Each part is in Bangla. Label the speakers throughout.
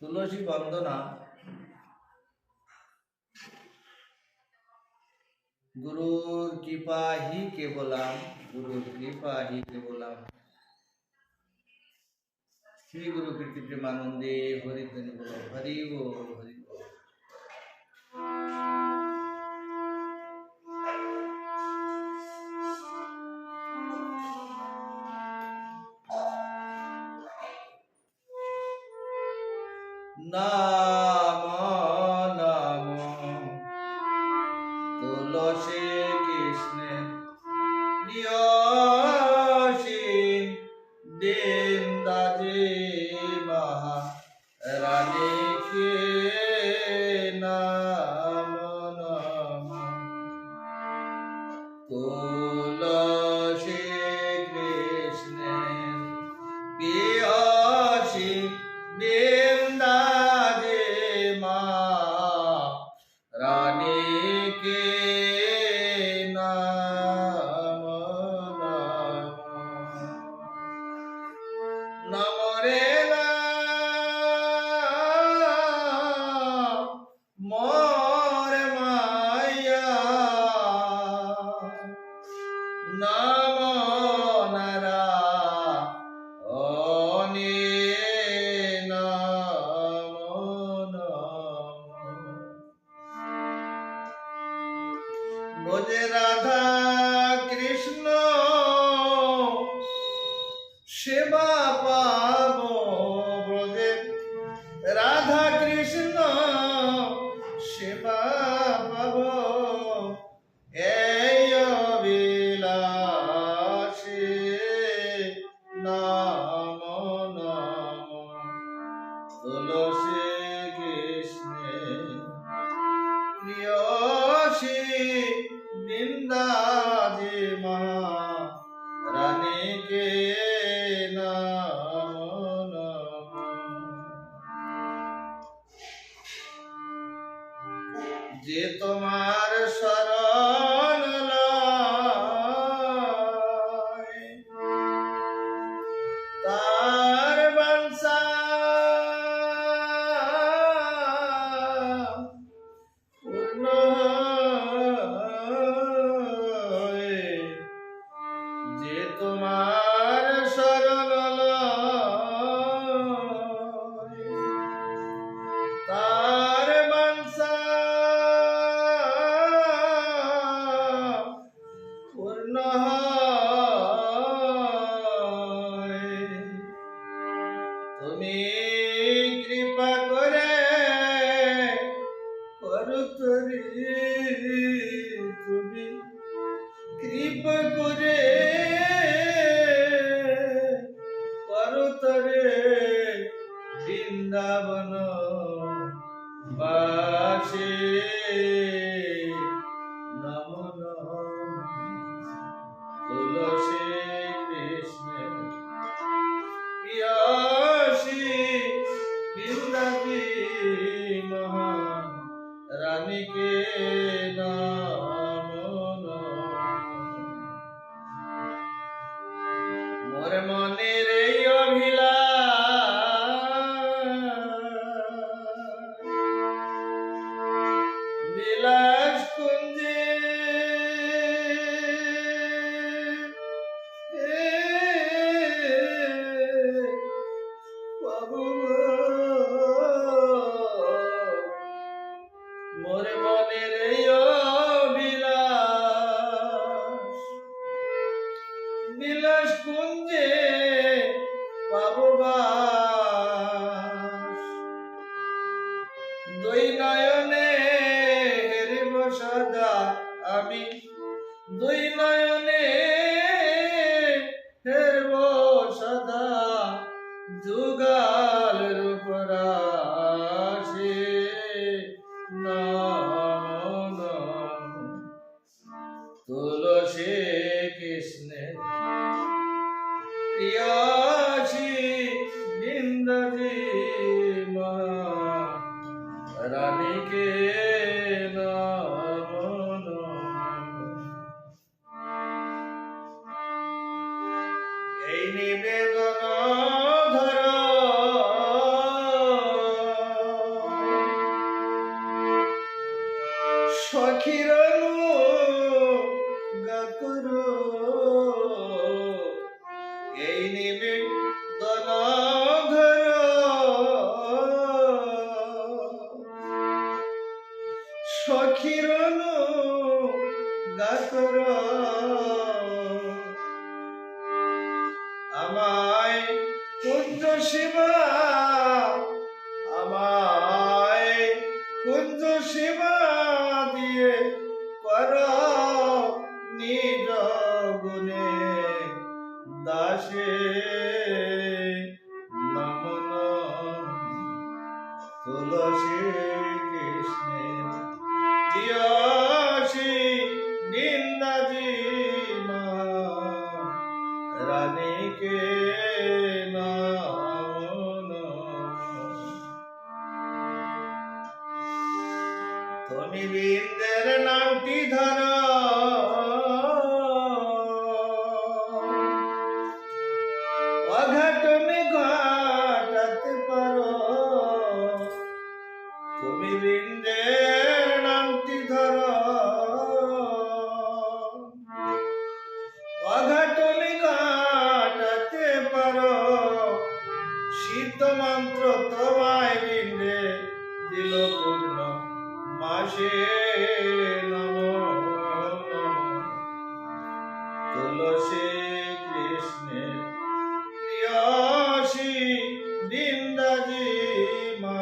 Speaker 1: তুলসী বন্দনা गुरुर कृपा ही केवलम गुरुर कृपा ही केवलम श्री गुरु कीर्ति प्रेमानंदे हरि ध्वनि बोलो हरि बोल हरि बोल। नमो नमो तुलसी कृष्ण प्रियसी बृंदाजी महारानी के नमो नमो तुलसी कृष्ण प्रियसी बृंदाजी महारानी के नमो रे मोर माया नमो नरा ओनी नमो नमो ब्रजे राधा कृष्ण सेवा पाबो ब्रजे राधा कृष्ण सेवा पाबो এই অবিলাসী নাম নাম তুলসী কৃষ্ণ প্রিয়সী বৃন্দাজি महारानी के नाम जे तुम्हार शरण लय तार बंसा पूर्ण जे तुम्हार शरण लय तार बंसा पूर्ण তুমি কৃপা করে করুতরি তুমি কৃপা করে করুতরে বৃন্দাবন বাসী নমো নমো তুলসী কৃষ্ণ প্রিয়সী বৃন্দাবী महारानी के नाम मोर मने रे अभिलाष বিলাস কুঞ্জে মোর মনের বিলাস বিলাস কুঞ্জে পাবো বাস দুই নয়নে হেরিব সদা আমি দুই নয়নে হেরব সদা যুগাল রূপ রাশি নাম তুলসী কৃষ্ণ প্রিয়সী বৃন্দাজি महारानी के नाम এই নিবেদন ধর সখীর গাকুর এই নিবেদন ধর সখীর গাকুর আমায় কুঞ্জ শিবা আমায় কুঞ্জ শিবা দিয়ে কর নিজ গুণে দাসে নমন তুলসী কৃষ্ণের প্রিয়সী বৃন্দাজি মা রানীকে নমন তুমি বৃন্দের নামটি ধর অঘটন ঘটাতে পারো তুমি বৃন্দের নামটি ধর অঘটন ঘটাতে পারো সিদ্ধ মন্ত্র তোমায় বৃন্দে দিল পূর্ণ মাসে নমঃ তুলসী কৃষ্ণের প্রিয়সী বৃন্দাজি মা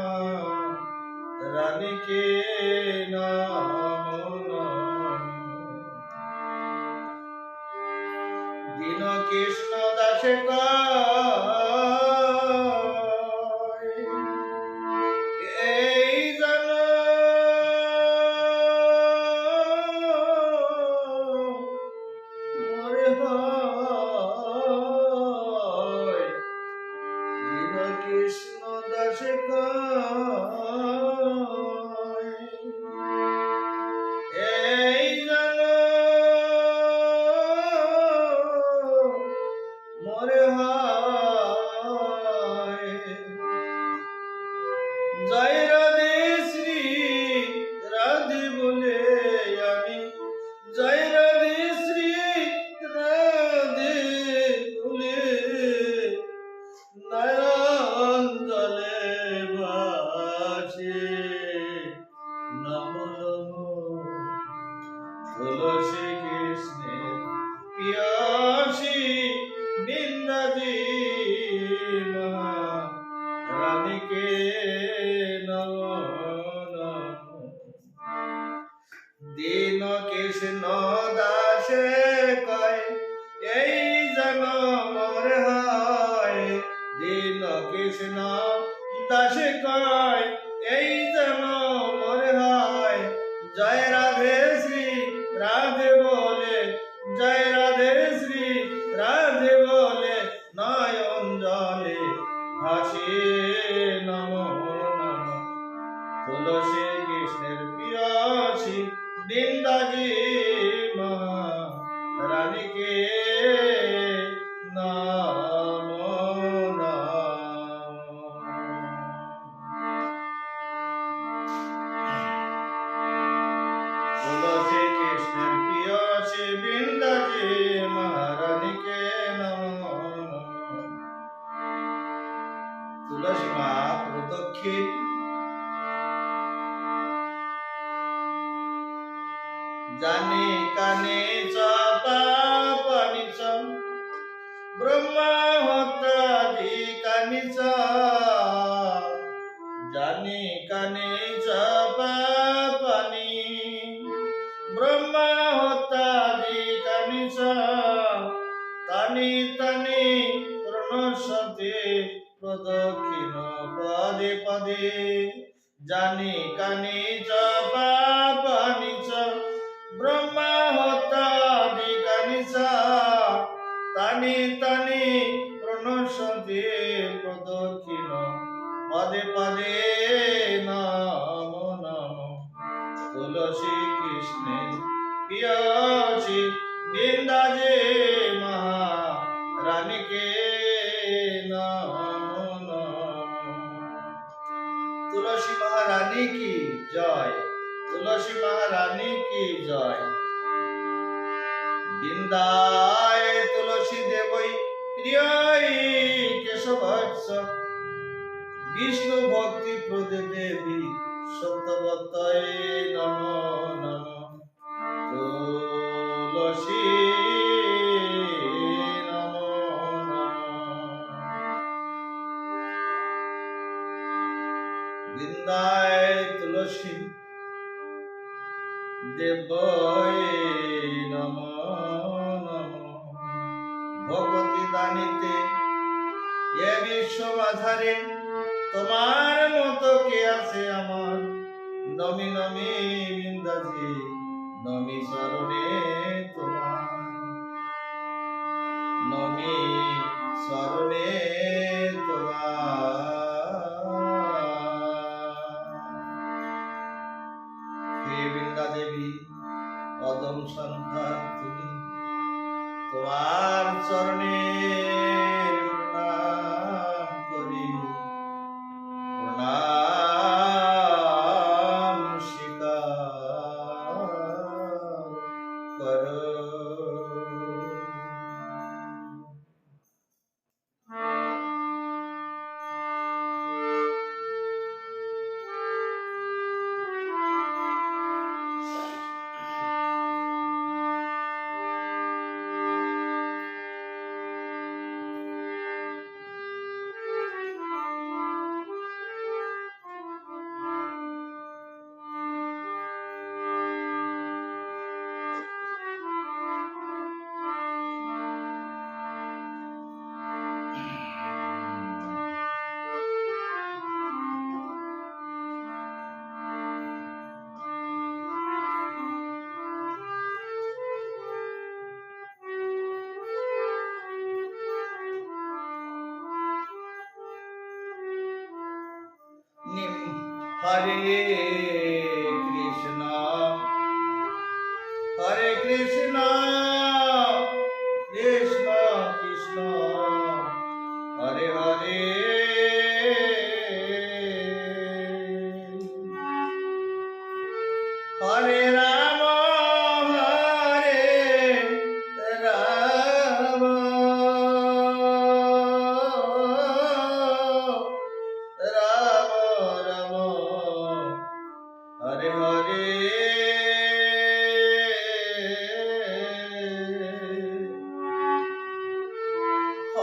Speaker 1: রানীকে নমঃ দীন কৃষ্ণ দাসে এই জন মরে হয় দীন কৃষ্ণ দাসে এই জন মরে হয় জয় রাধে শ্রী রাধে বলে আমি জয় রাধে শ্রী রাধে বলে নয়ন জলে ভাসে নম নম তুলসী কৃষ্ণের প্রিয়সী বৃন্দাজি মা রানীকে নমঃ দীন কৃষ্ণ দাসে কয় এই জন মরে হয় দীন কৃষ্ণ দাসে কয় এই জন মরে হয় জয় রাধে শ্রী রাধে বলে জয় রাধে শ্রী রাধে বলে নয়ন জলে ভাসে নমঃ নমঃ তুলসী কৃষ্ণের প্রিয়সী বৃন্দাজি মা রানীকে নমঃ নমঃ তুলসী কৃষ্ণের প্রিয়সী বৃন্দাজি মা রানীকে নমঃ নমঃ তুলসী মা প্রদক্ষিণ জানি কানে পানিচ ব্রহ্মা হত্যাদি কানিচ জানি কানে পানি ব্রহ্মা হত্যাদি কানিচ তানি তানি প্রণশতে প্রদক্ষিণ পদে পদে জানি কানে পানিচ ব্রহ্মা হত্যাদি কানিচ তানি তানি প্রণশতে প্রদক্ষিণ পদে পদে নম নম তুলসী কৃষ্ণের প্রিয়সী বৃন্দাজি মা রানীকে নম নম তুলসী মহারানী কি জয়। तुलसी महारानी की जय। बिंदाय तुलसी देवई प्रिय केशवत्स विष्णु भक्ति प्रदे देवी सत्यवतये नमो नमो। तुलसी नमो नमो। बिंदाय तुलसी देवये नमो नमो। भगवती दानिते ये विश्व आधारे তোমার মতো কে আছে আমার। নমি নমি বিন্দাজি নমি শরণে তোমার। নমি শরণে তোমার। হে বৃন্দা দেবী অদম সন্তান তুমি, তোমার চরণে প্রণাম করি। প্রণাম স্বীকার করো। हरे कृष्ण कृष्ण कृष्ण हरे हरे। हरे राम हरे हरे।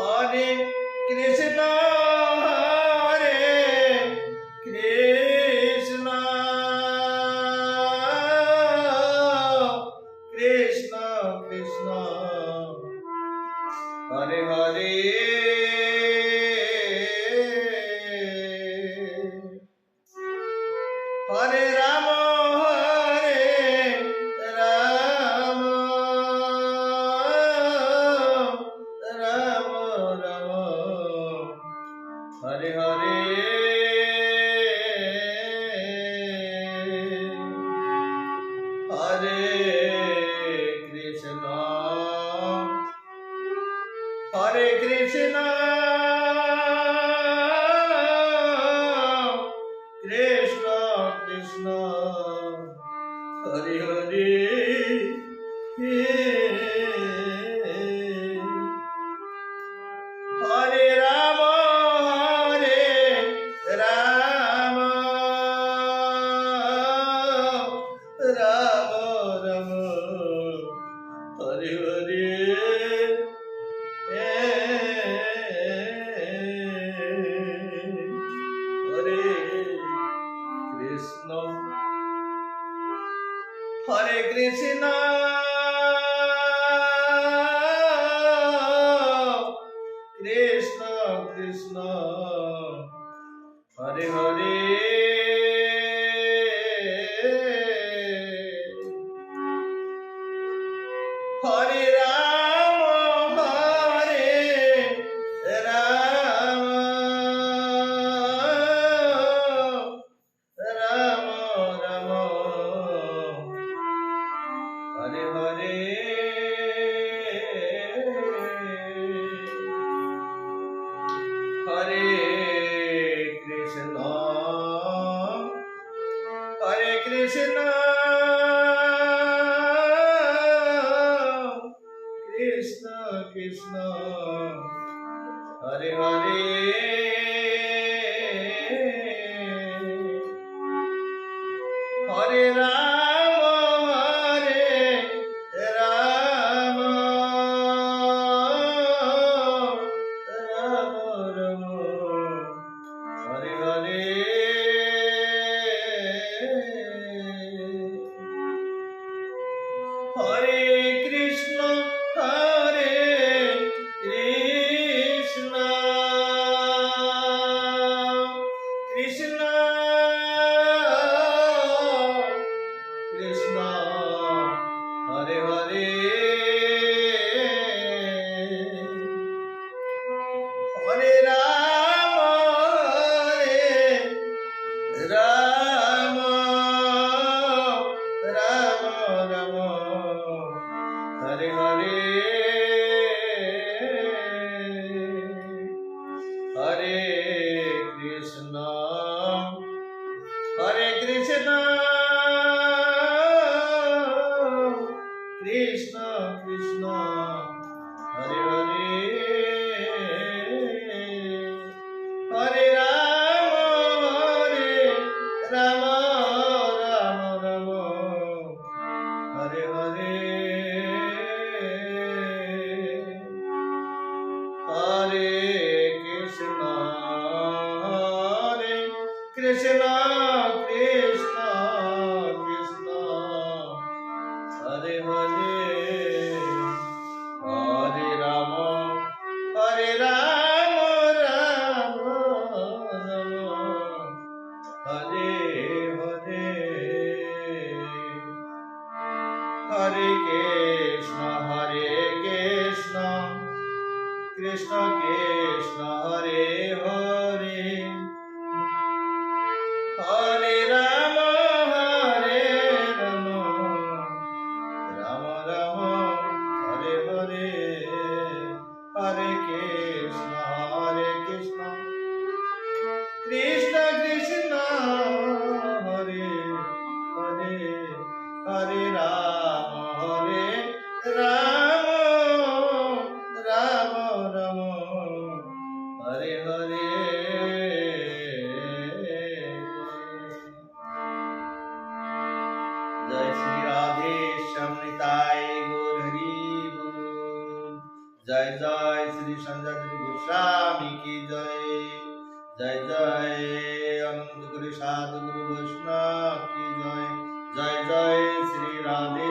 Speaker 1: हरे कृष्ण कृष्ण कृष्ण हरे हरे। हरे राम राम राम हरे हरे। हरे कृष्ण कृष्ण कृष्ण हरे हरे। हरे राम राम राम हरे हरे। हरे कृष्ण कृष्ण कृष्ण हरे हरे। हरे राम राम राम हरे हरे। हरे कृष्ण কৃষ্ণ হরে হরে হরে রাম রাম রাম রাম হরে হরে হরে কৃষ্ণ কৃষ্ণ কৃষ্ণ হরে হরে হরে রাম রাম রাম হরে হরে হরে কৃষ্ণ কৃষ্ণ কৃষ্ণ কৃষ্ণ হরে হরে হরে রাম রাম রাম হরে হরে হরে কৃষ্ণ কৃষ্ণ কৃষ্ণ হরে হরে হরে রাম রাম রাম হরে হরে হরে কৃষ্ণ কৃষ্ণ কৃষ্ণ হরে হরে হরে রাম রাম রাম হরে হরে जय श्री राधे श्यामनिताय गौर हरि बोल। जय जय श्री संजय गोस्वामी की जय जय जय अनंत गुरु साधु गुरु वैष्णव की जय जय जय श्री राधे